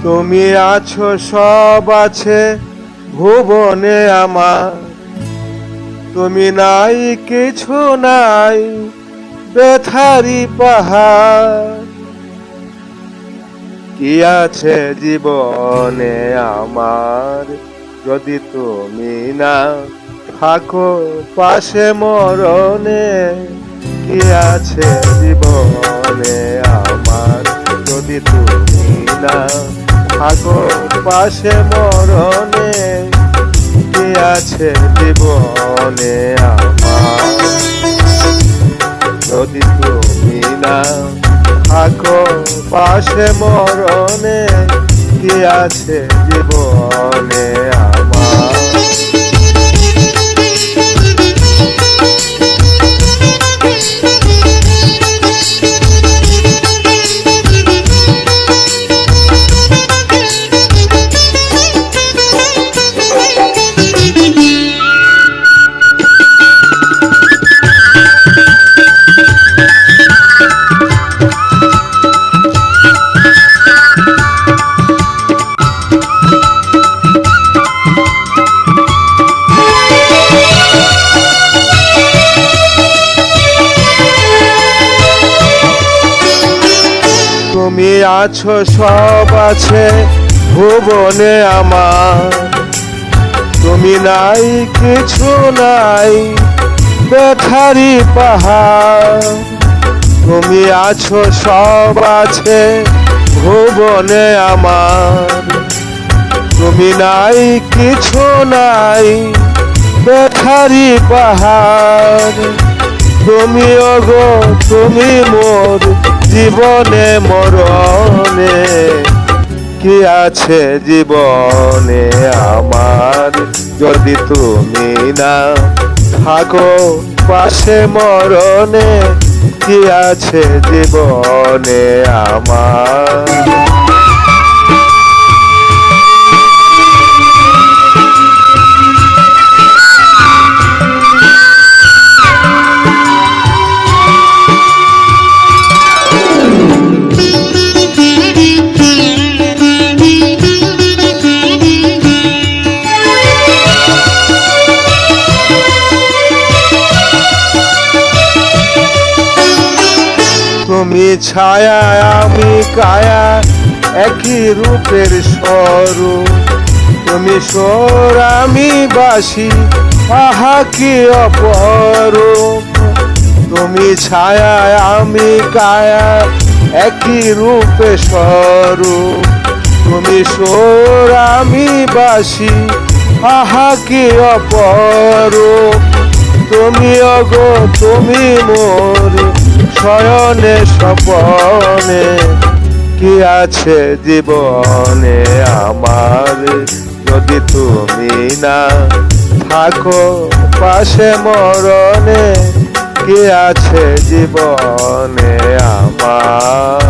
তুমি আছো, সব আছে ভুবনে আমার, তুমি নাই কিছু নাই, ব্যথারি পাহাড়। কি আছে জীবনে আমার, যদি তুমি না থাকো পাশে মরণে? কি আছে জীবনে আমার, যদি তুমি না থাকো পাশে মরণে? কি আছে জীবনে আমার, যদি তুমি না থাকো পাশে মরণে? কি আছে জীবনে আমার। তুমি আছো, সব আছে ভুবনে আমার, তুমি নাই কিছু নাই, ব্যথারি পাহাড়। তুমি আছো, সব আছে ভুবনে আমার, তুমি নাই কিছু নাই, ব্যথারি পাহাড়। তুমি ওগো, তুমি মোর জীবনে মরণে। কি আছে জীবনে আমার, যদি তুমি না থাকো পাশে মরণে? কি আছে জীবনে আমার। তুমি ছায়া, আমি কায়া, একই রূপের স্বরূপ। তুমি স্বর, আমি বাসি, আহা কি অপরূপ। তুমি ছায়া, আমি কায়া, একই রূপে স্বরূপ। তুমি স্বর, আমি বাসি, আহা কি অপরূপ। তুমি ওগো, তুমি মোর শয়নে স্বপনে। কি আছে জীবনে আমার, যদি তুমি না থাকো পাশে মরণে? কি আছে জীবনে আমার।